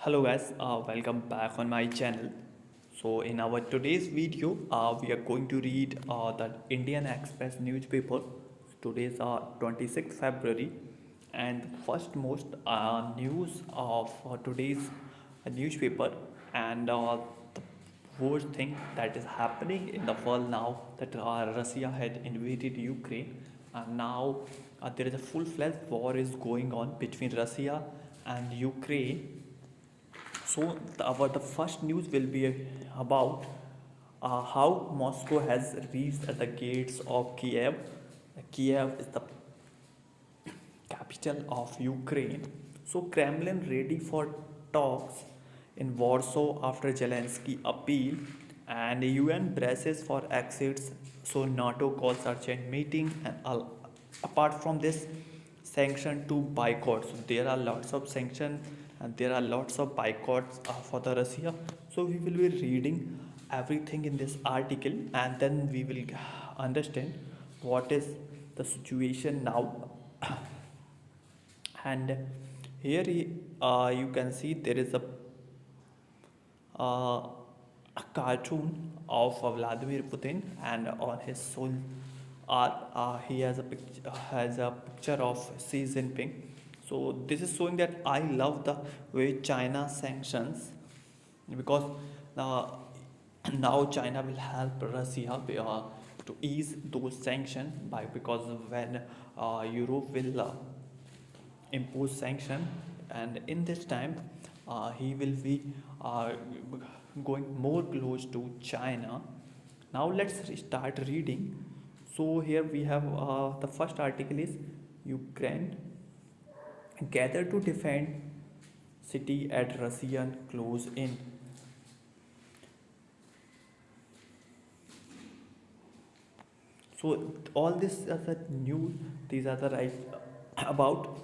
Hello guys, welcome back on my channel. So in our today's video, we are going to read the Indian Express newspaper. Today's 26th February, and first most news of today's newspaper, and the worst thing that is happening in the world now, that Russia had invaded Ukraine, and now there is a full-fledged war is going on between Russia and Ukraine. So the first news will be about how Moscow has reached at the gates of Kiev. Kiev is the capital of Ukraine. So Kremlin ready for talks in Warsaw after Zelensky appeal, and UN braces for exits. So NATO calls urgent meeting, and apart from this, sanction to boycott. So there are lots of sanctions and there are lots of boycotts for the Russia. So we will be reading everything in this article, and then we will understand what is the situation now. And here you can see there is uh, a cartoon of Vladimir Putin, and on his soul art he has a picture of Xi Jinping. So this is showing that I love the way China sanctions, because uh, now China will help Russia to ease those sanctions, by because when Europe will impose sanction, and in this time he will be uh, going more close to China. Now let's start reading. So here we have the first article is Ukraine gather to defend city at Russian close in. So all this are the news. These are the right about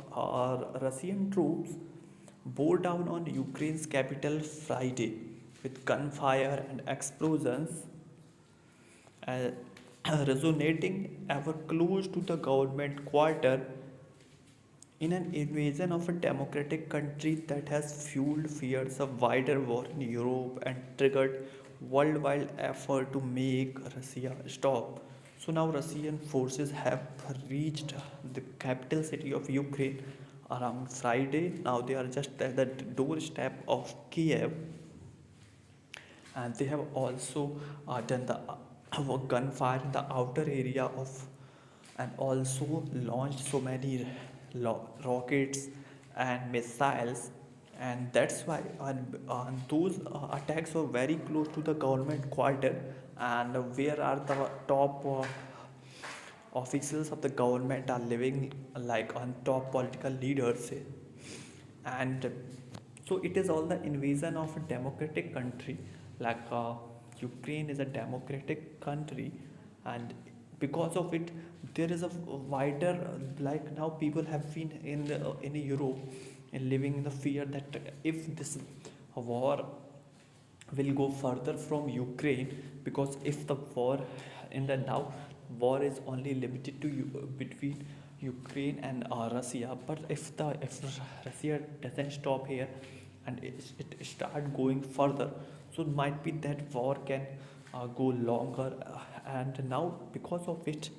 Russian troops bore down on Ukraine's capital Friday with gunfire and explosions, uh, resonating ever close to the government quarter in an invasion of a democratic country that has fueled fears of wider war in Europe and triggered worldwide effort to make Russia stop. So now Russian forces have reached the capital city of Ukraine around Friday. Now they are just at the doorstep of Kiev, and they have also done the gunfire in the outer area of, and also launched so many rockets and missiles. And that's why those attacks were very close to the government quarter, and where are the top officials of the government are living, like on top political leaders. And so it is all the invasion of a democratic country, like Ukraine is a democratic country, and because of it there is a wider, like now people have been in Europe and living in the fear that if this war will go further from Ukraine, because if the war in the now war is only limited to between Ukraine and Russia, but if Russia doesn't stop here and it start going further, so it might be that war can go longer, and now because of it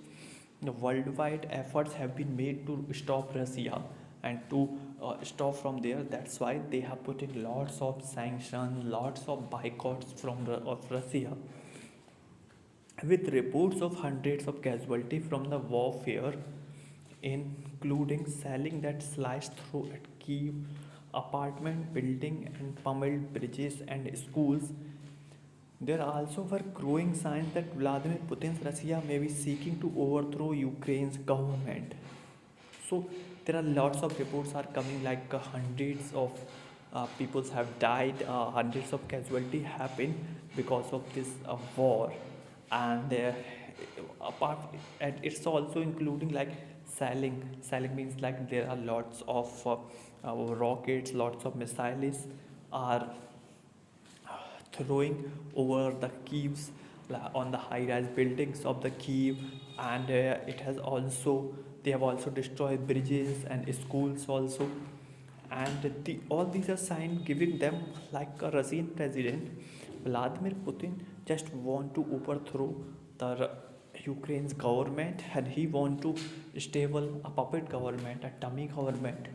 the worldwide efforts have been made to stop Russia and to stop from there. That's why they have put in lots of sanctions, lots of boycotts from of Russia, with reports of hundreds of casualties from the warfare, including selling that sliced through at Kiev apartment building and pummeled bridges and schools. There also were growing signs that Vladimir Putin's Russia may be seeking to overthrow Ukraine's government. So there are lots of reports are coming, like hundreds of people have died, hundreds of casualty happened because of this war, and apart, and it's also including like selling means like there are lots of rockets, lots of missiles are throwing over the Kiev's, on the high-rise buildings of the Kiev, and it has also, they have also destroyed bridges and schools also. and all these are signed giving them like a Russian president Vladimir Putin just want to overthrow the Ukraine's government, and he want to stable a puppet government, a dummy government,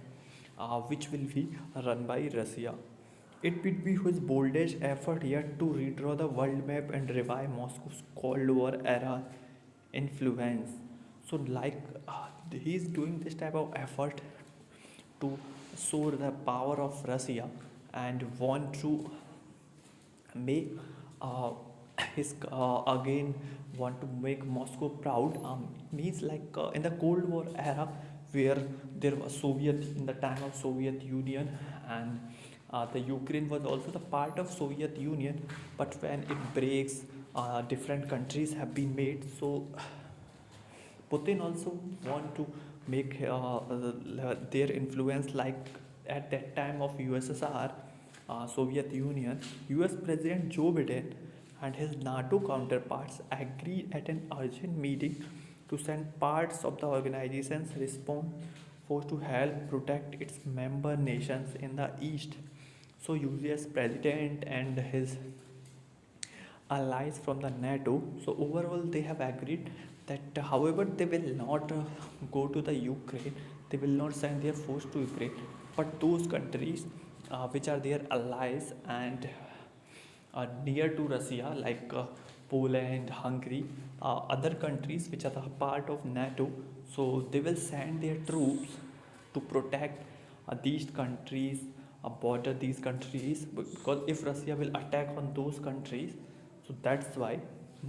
which will be run by Russia. It would be his boldest effort yet to redraw the world map and revive Moscow's Cold War era influence. So, like he's doing this type of effort to show the power of Russia and want to make uh, his again want to make Moscow proud. Means like in the Cold War era where there was Soviet in the time of Soviet Union, and the Ukraine was also the part of Soviet Union, but when it breaks, different countries have been made. So Putin also want to make their influence like at that time of USSR, Soviet Union. US President Joe Biden and his NATO counterparts agreed at an urgent meeting to send parts of the organization's response force to help protect its member nations in the east. So US President and his allies from the NATO. So overall, they have agreed that, however, they will not go to the Ukraine. They will not send their force to Ukraine, but those countries which are their allies and near to Russia, like Poland, Hungary, other countries which are the part of NATO. So they will send their troops to protect these countries, border these countries, because if Russia will attack on those countries, so that's why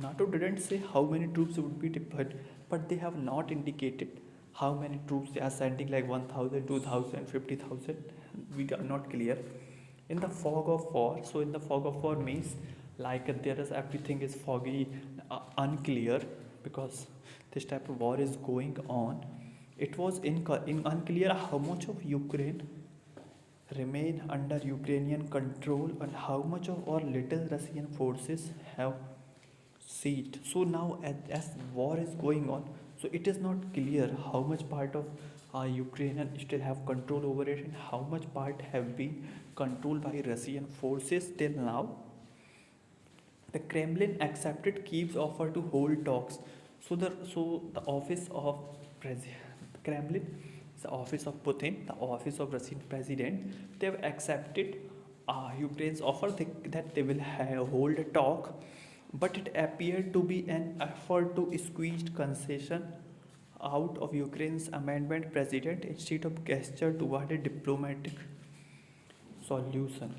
NATO didn't say how many troops would be deployed, but they have not indicated how many troops they are sending, like 1,000, 2,000, 50,000. We are not clear. In the fog of war, so in the fog of war means like there is everything is foggy, unclear, because this type of war is going on. It was in unclear how much of Ukraine remain under Ukrainian control and how much of or little Russian forces have seat. So now as war is going on, so it is not clear how much part of Ukrainian still have control over it and how much part have been controlled by Russian forces till now. The Kremlin accepted Kyiv's offer to hold talks. So the office of Kremlin, the office of Putin, the office of Russian president, they have accepted Ukraine's offer that they will hold a talk, but it appeared to be an effort to squeeze concession out of Ukraine's amendment president instead of gesture toward a diplomatic solution.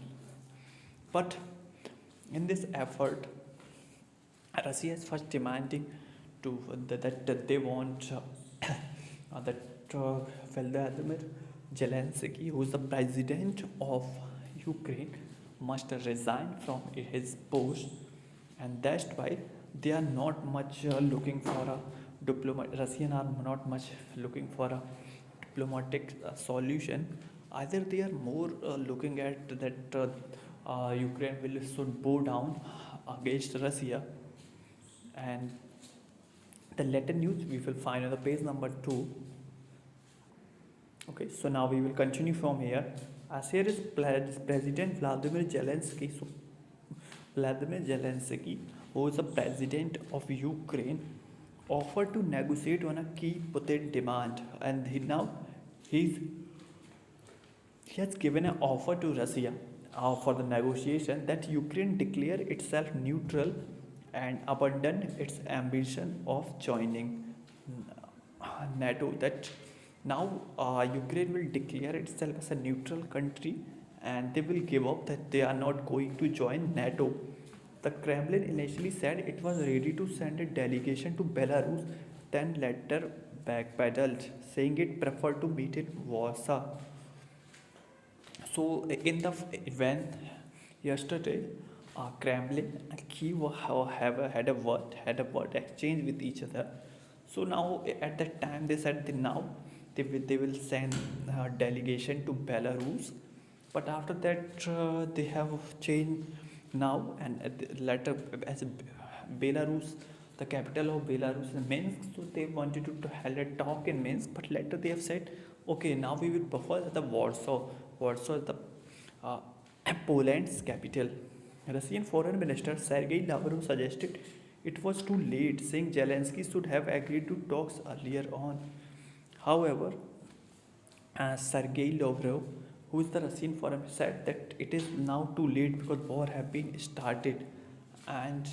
But in this effort, Russia is first demanding that they want that Vladimir Zelensky, who is the president of Ukraine, must resign from his post, and that's why they are not much looking for a diplomat. Russian are not much looking for a diplomatic solution. Either they are more looking at that Ukraine will should bow down against Russia, and the latter news we will find on the page number 2. Okay, so now we will continue from here. As here is President Vladimir Zelensky. So Vladimir Zelensky, who is the president of Ukraine, offered to negotiate on a key Putin demand, and he has given an offer to Russia for the negotiation that Ukraine declare itself neutral and abandon its ambition of joining NATO. That now Ukraine will declare itself as a neutral country and they will give up that they are not going to join NATO. The Kremlin initially said it was ready to send a delegation to Belarus, then later backpedaled, saying it preferred to meet in Warsaw. So in the event yesterday, Kremlin and Kiev had a word exchange with each other. So now at that time they said they will send a delegation to Belarus, but after that they have changed now, and later as Belarus, the capital of Belarus is Minsk, so they wanted to hold a talk in Minsk, but later they have said okay, now we will prefer the Warsaw, Warsaw is the uh, Poland's capital. Russian Foreign Minister Sergei Lavrov suggested it was too late, saying Zelensky should have agreed to talks earlier on. However, Sergei Lavrov, who is the Russian foreign, said that it is now too late because war have been started, and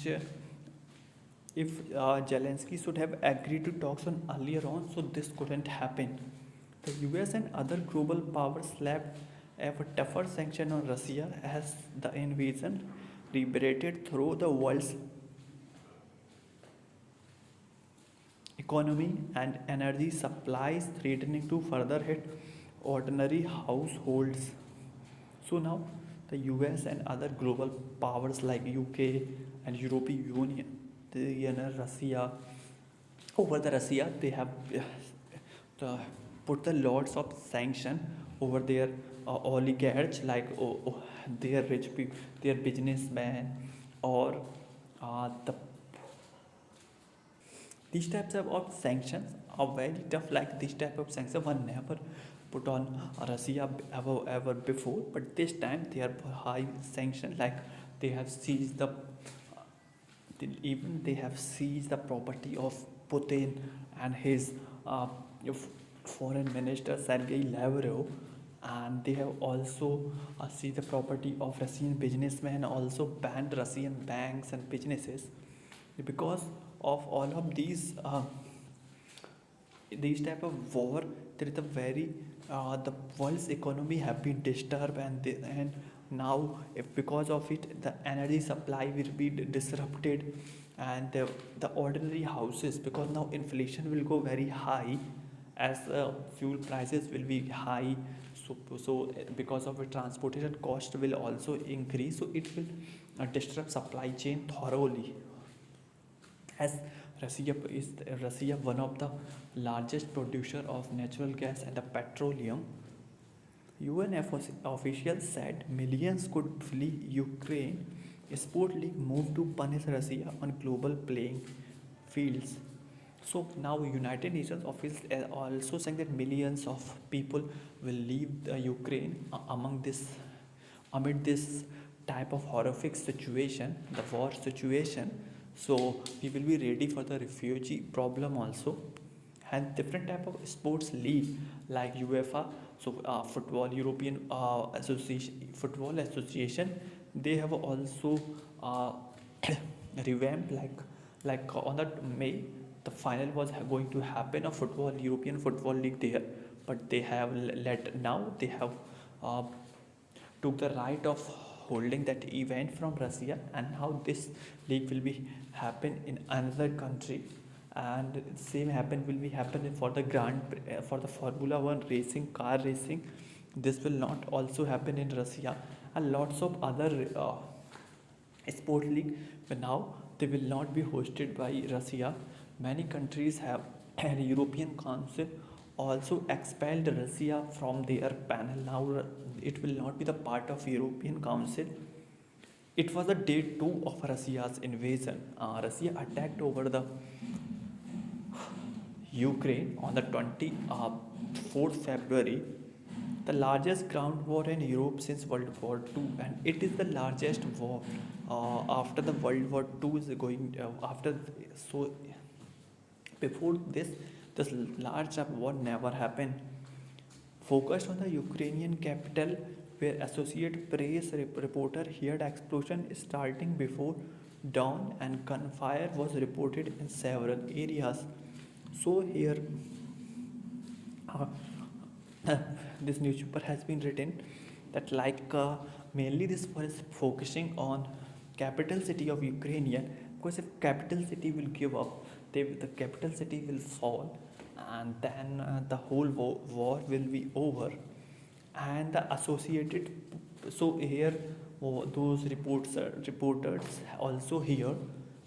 if Zelensky should have agreed to talks on earlier on, so this couldn't happen. The US and other global powers slapped a tougher sanction on Russia as the invasion reverberated through the world's economy and energy supplies, threatening to further hit ordinary households. So now the US and other global powers like UK and European Union, Russia, over the Russia, they have uh, put the lots of sanction over their oligarchs, like their rich people, their businessmen, or the these types of sanctions are very tough. Like these type of sanctions were never put on Russia ever before, but this time they are high sanctions. Like they have seized the even they have seized the property of Putin and his foreign minister Sergei Lavrov, and they have also seized the property of Russian businessmen, also banned Russian banks and businesses. Because of all of these type of war, there is a very the world's economy have been disturbed, and now if because of it the energy supply will be disrupted, and the ordinary houses, because now inflation will go very high as fuel prices will be high, so because of it transportation cost will also increase, so it will disrupt supply chain thoroughly. As Russia one of the largest producer of natural gas and petroleum, UN officials said millions could flee Ukraine. Sport League moved to punish Russia on global playing fields. So now United Nations officials are also saying that millions of people will leave the Ukraine amid this type of horrific situation, the war situation. So we will be ready for the refugee problem also, and different type of sports league like UEFA, so football European football association, they have also uh, revamped, like on that May the final was going to happen of football European football league there, but they have let now they have uh, took the right of holding that event from Russia, and now this league will be happen in another country, and same happen will be happening for the for the Formula One racing, car racing. This will not also happen in Russia, and lots of other sport league, but now they will not be hosted by Russia. Many countries have, and European Council also expelled Russia from their panel. Now it will not be the part of European Council. It was the day 2 of Russia's invasion. Russia attacked over the Ukraine on the 24th February, the largest ground war in Europe since World War II, and it is the largest war after the World War II is going after. So before this large war never happened. Focused on the Ukrainian capital, where Associated Press reporter heard explosion starting before dawn, and gunfire was reported in several areas. So here, uh, this newspaper has been written that mainly this was focusing on capital city of Ukrainian, because if capital city will give up, the capital city will fall, and then the whole war will be over, and the associated. So here, those reporters also here,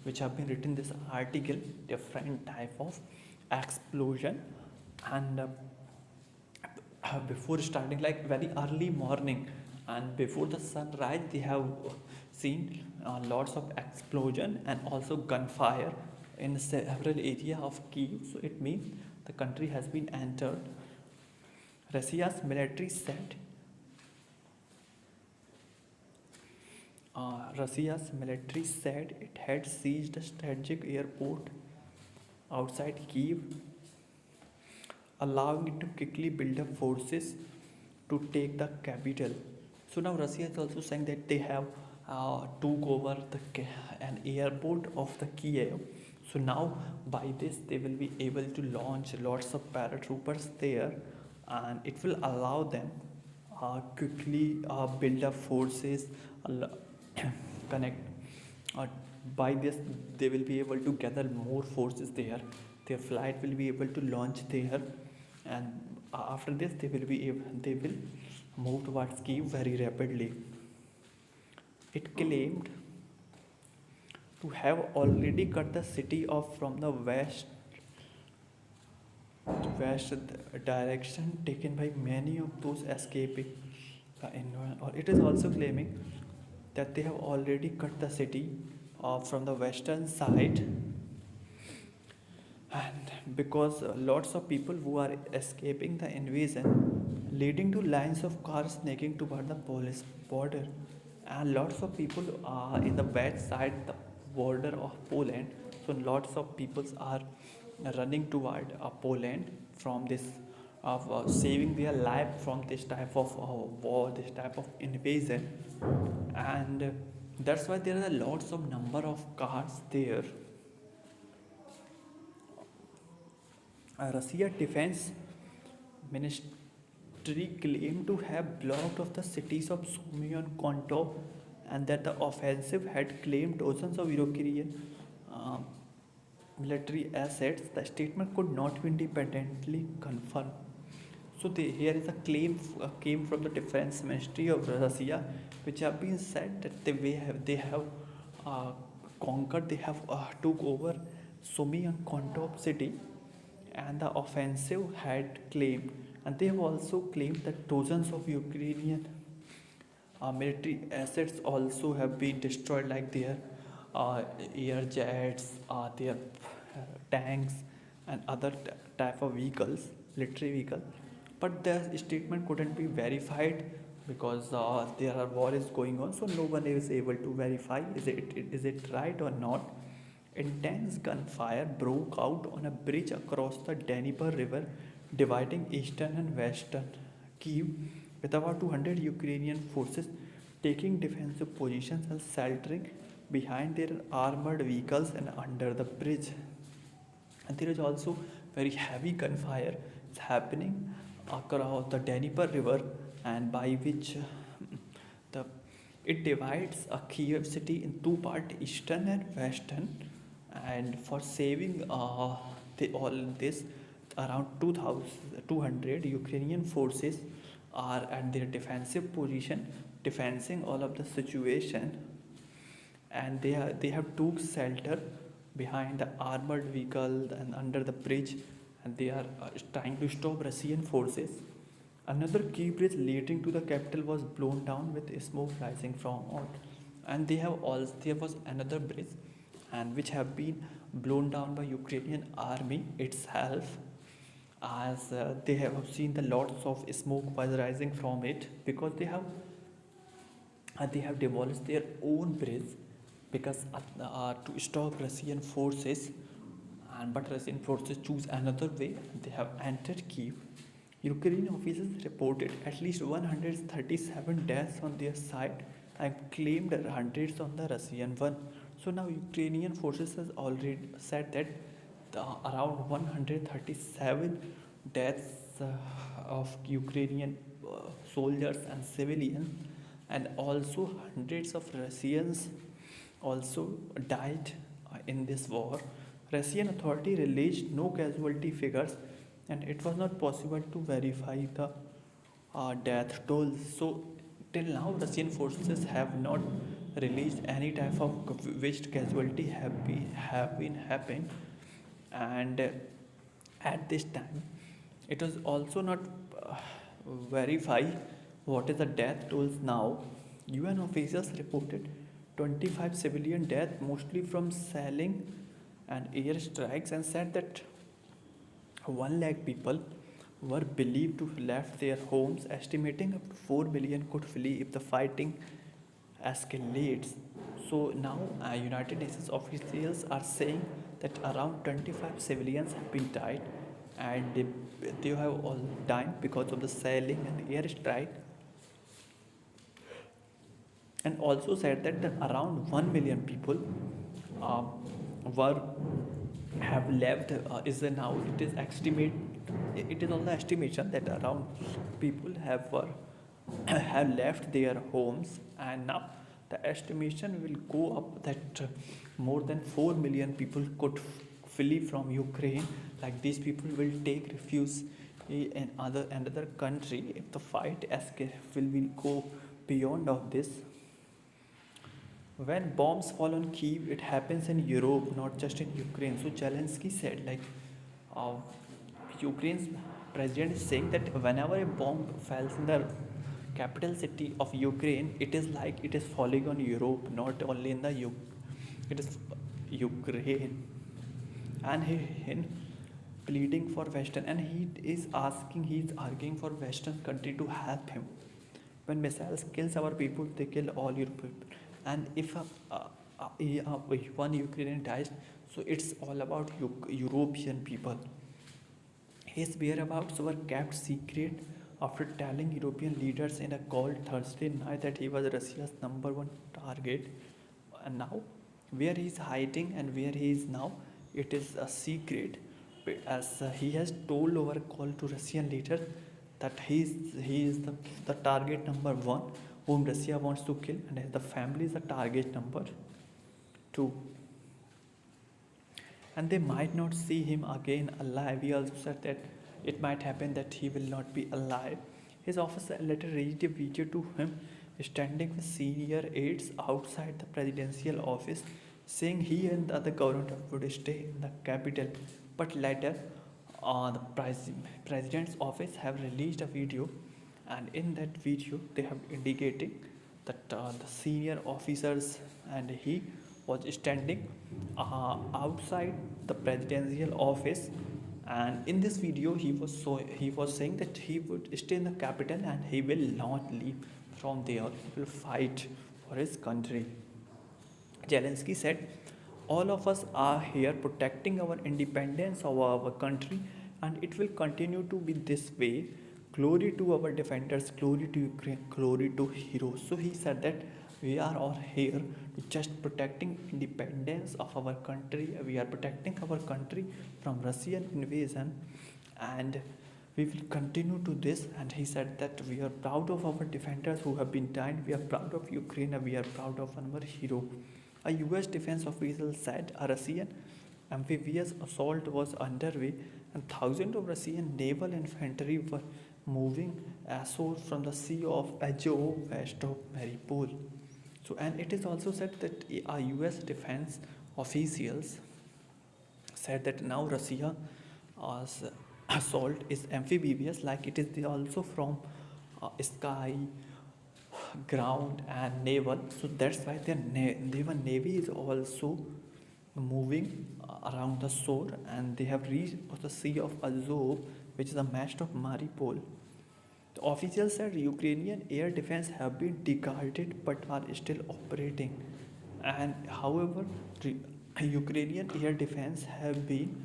which have been written this article, different type of explosion, and before starting, like very early morning and before the sunrise, they have seen lots of explosion and also gunfire in several area of Kiev. So it means the country has been entered. Russia's military said Russia's military said it had seized a strategic airport outside Kiev, allowing it to quickly build up forces to take the capital. So now Russia is also saying that they have took over an airport of the Kiev. So now by this they will be able to launch lots of paratroopers there, and it will allow them quickly build up forces, connect. Uh, by this they will be able to gather more forces there. Their flight will be able to launch there, and after this they will move towards Kiev very rapidly. It claimed to have already cut the city off from the west direction taken by many of those escaping the environment. Or it is also claiming that they have already cut the city off from the western side, and because lots of people who are escaping the invasion, leading to lines of cars snaking toward the Polish border, and lots of people are in the west side the border of Poland. So lots of people are running toward Poland from this of saving their life from this type of war, this type of invasion, and that's why there are lots of number of cars there. Russia Defense Ministry claimed to have blocked off the cities of Sumy and Konto, and that the offensive had claimed dozens of Ukrainian uh, military assets. The statement could not be independently confirmed. So here is a claim came from the Defense Ministry of Russia, which have been said that they have uh, conquered, they have took over Sumy and Kontop city, and the offensive had claimed, and they have also claimed that dozens of Ukrainian military assets also have been destroyed, like their air jets, their tanks, and other type of vehicles, military vehicle. But the statement couldn't be verified because there are war is going on, so no one is able to verify is it right or not. Intense gunfire broke out on a bridge across the Dnieper River, dividing eastern and western Kiev, with about 200 Ukrainian forces taking defensive positions and sheltering behind their armored vehicles and under the bridge. And there is also very heavy gunfire is happening across the Dnieper River, and by which the it divides a Kiev city in two parts, eastern and western. And for saving all this, around 2,200 Ukrainian forces are at their defensive position, defending all of the situation, and they have took shelter behind the armored vehicle and under the bridge, and they are trying to stop Russian forces. Another key bridge leading to the capital was blown down with smoke rising from it, and there was another bridge, and which have been blown down by Ukrainian army itself, as they have seen the lots of smoke was rising from it, because they have demolished their own bridge because to stop Russian forces, and but Russian forces choose another way. They have entered Kiev. Ukrainian officials reported at least 137 deaths on their side and claimed hundreds on the Russian one. So now Ukrainian forces has already said that around 137 deaths of Ukrainian soldiers and civilians, and also hundreds of Russians also died in this war. Russian authority released no casualty figures, and it was not possible to verify the death toll. So till now, Russian forces have not released any type of which casualty have been happened, and at this time, it was also not verify what is the death tolls now. UN officials reported 25 civilian deaths, mostly from shelling and air strikes, and said that 1 lakh people were believed to have left their homes, estimating up to 4 million could flee if the fighting escalates. So now United Nations officials are saying that around 25 civilians have been died, and they have all died because of the sailing and airstrike, and also said that around 1 million people uh, were have left is now it is estimate it is on the estimation that around people have left their homes, and now the estimation will go up that more than 4 million people could flee from Ukraine. Like these people will take refuge in another country if the fight will go beyond of this. When bombs fall on Kiev, it happens in Europe, not just in Ukraine. So Zelensky said, like, uh, Ukraine's president is saying that whenever a bomb falls in the capital city of Ukraine, it is like it is falling on Europe, not only in the it is Ukraine. And he pleading for Western, and he is arguing for Western country to help him. When missiles kills our people, they kill all your people. And if one Ukrainian dies, so it's all about European people. His whereabouts were kept secret after telling European leaders in a call Thursday night that he was Russia's number one target. And now, where he is hiding and where he is now, it is a secret. As he has told over a call to Russian leaders that he is the target number one whom Russia wants to kill, and the family is the target number two. And they might not see him again alive. He also said that it might happen that he will not be alive. His officer later released a video to him standing with senior aides outside the presidential office, saying he and the other government would stay in the capital. But later, the president's office have released a video, and in that video they have indicating that the senior officers and he was standing outside the presidential office. And in this video he was saying that he would stay in the capital and he will not leave from there. He will fight for his country. Zelensky said, all of us are here protecting our independence of our country, and it will continue to be this way. Glory to our defenders, glory to Ukraine, glory to heroes. So he said that we are all here to just protecting independence of our country. We are protecting our country from Russian invasion, and we will continue to this. And he said that we are proud of our defenders who have been died. We are proud of Ukraine, and we are proud of our hero. A US defense official said a Russian amphibious assault was underway, and thousands of Russian naval infantry were moving ashore from the Sea of Azov west of Mariupol. So, and it is also said that a US defense officials said that now Russia's assault is amphibious, like it is also from sky, ground, and naval. So that's why their navy is also moving around the shore, and they have reached the Sea of Azov, which is the mast of Mariupol. The officials said Ukrainian air defense have been discarded but are still operating. And however, Ukrainian air defense have been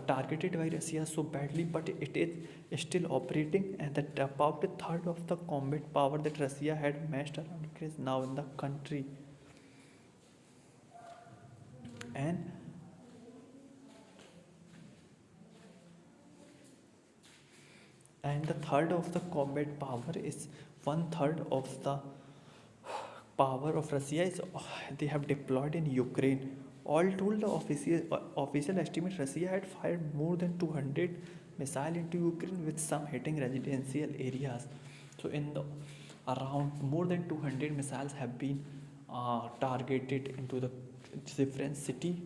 targeted by Russia so badly, but it is still operating, and that about a third of the combat power that Russia had massed around Ukraine is now in the country. And the third of the combat power is one third of the power of Russia is they have deployed in Ukraine. All told, the official estimate Russia had fired more than 200 missiles into Ukraine, with some hitting residential areas. So in the around more than 200 missiles have been targeted into the different city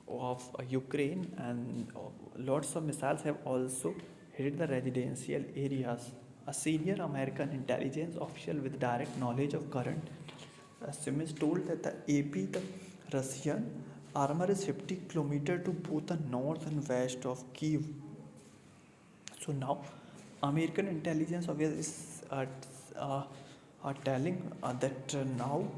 of Ukraine, and lots of missiles have also hit the residential areas. A senior American intelligence official with direct knowledge of current estimates told that the AP, the Russian armor is 50 kilometers to both the north and west of Kiev. So now, American intelligence officials are telling that now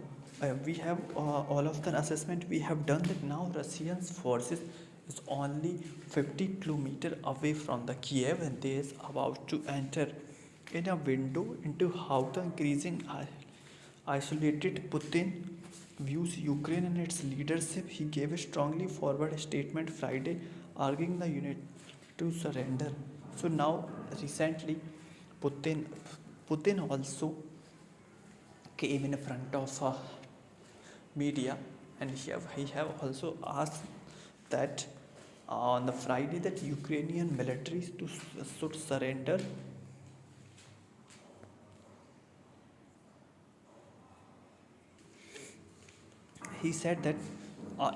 we have all of the assessment we have done that now Russian forces is only 50 kilometer away from the Kiev and they is about to enter in a window into how the increasing isolated Putin views Ukraine and its leadership. He gave a strongly forward statement Friday arguing the unit to surrender. So now recently Putin Putin also came in front of media and he have also asked that on the Friday that Ukrainian militaries should surrender. He said that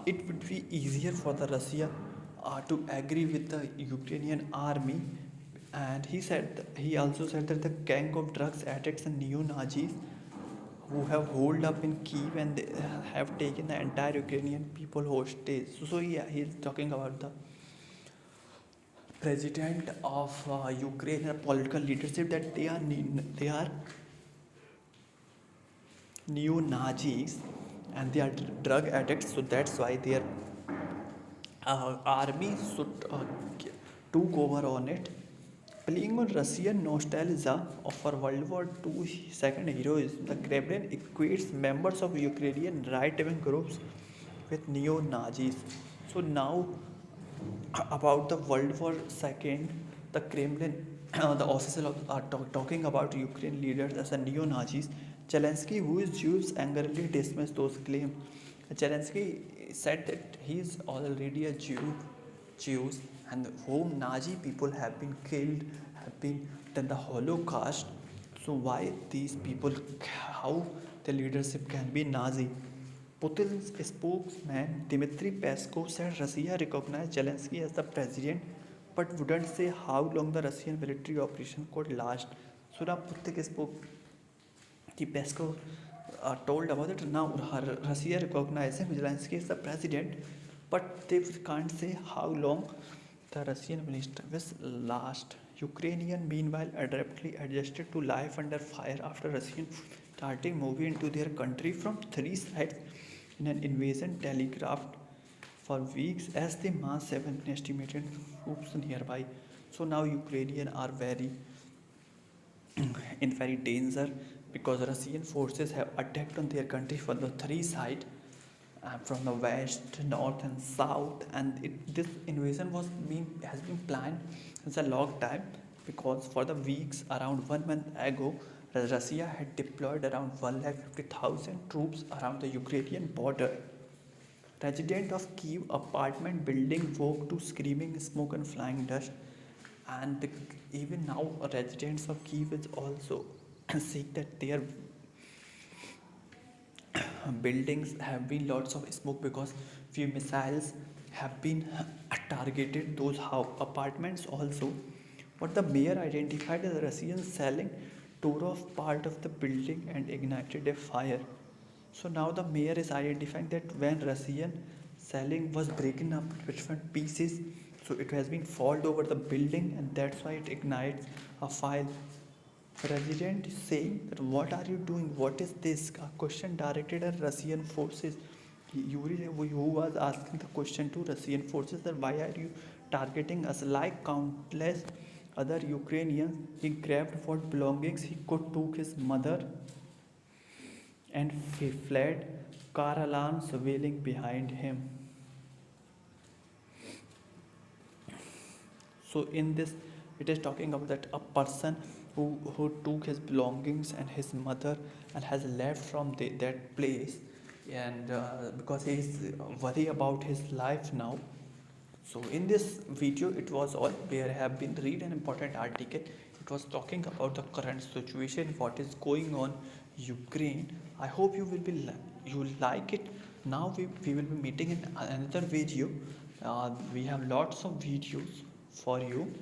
it would be easier for the Russia to agree with the Ukrainian army, and he also said that the gang of drugs addicts and neo-Nazis who have holed up in Kiev and they have taken the entire Ukrainian people hostage. So yeah, he's talking about the president of Ukraine and political leadership that they are neo-Nazis and they are drug addicts. So that's why their army should took over on it. Playing on Russian nostalgia of our World War II second heroism, the Kremlin equates members of Ukrainian right-wing groups with neo-Nazis. So now about the World War II, the Kremlin, the officials are talking about Ukraine leaders as a neo-Nazis. Zelensky, who is Jews, angrily dismissed those claims. Zelensky said that he is already a Jews, and whom Nazi people have been killed, have been done the Holocaust. So why these people, how the leadership can be Nazi? Putin's spokesman Dmitry Peskov said Russia recognized Zelensky as the president but wouldn't say how long the Russian military operation could last. So now Putin spoke. The Peskov told about it. Now Russia recognizing Zelensky as the president, but they can't say how long the Russian minister will last. Ukrainian meanwhile adeptly adjusted to life under fire after Russian starting moving into their country from three sides in an invasion telegraphed for weeks as they mass seven estimated troops nearby. So now Ukrainian are in very danger because Russian forces have attacked on their country from the three sides, from the west, north, and south. And this invasion has been planned since a long time because for the weeks around 1 month ago, Russia had deployed around 150,000 troops around the Ukrainian border. Resident of Kiev apartment building woke to screaming smoke and flying dust, and even now residents of Kiev is also saying that their buildings have been lots of smoke because few missiles have been targeted those apartments also. But the mayor identified as Russian selling tore off part of the building and ignited a fire. So now the mayor is identifying that when Russian selling was breaking up into different pieces, so it has been falled over the building and that's why it ignites a fire. President is saying that what are you doing? What is this? A question directed at Russian forces. Yuri, who was asking the question to Russian forces that why are you targeting us like countless other Ukrainians? He grabbed what belongings he could, took his mother, and he fled, car alarms wailing behind him. So in this, it is talking about that a person who took his belongings and his mother and has left from that place, and because he is worried about his life now. So in this video, it was all there have been read an important article. It was talking about the current situation, what is going on Ukraine. I hope you will like it. Now we will be meeting in another video. We have lots of videos for you.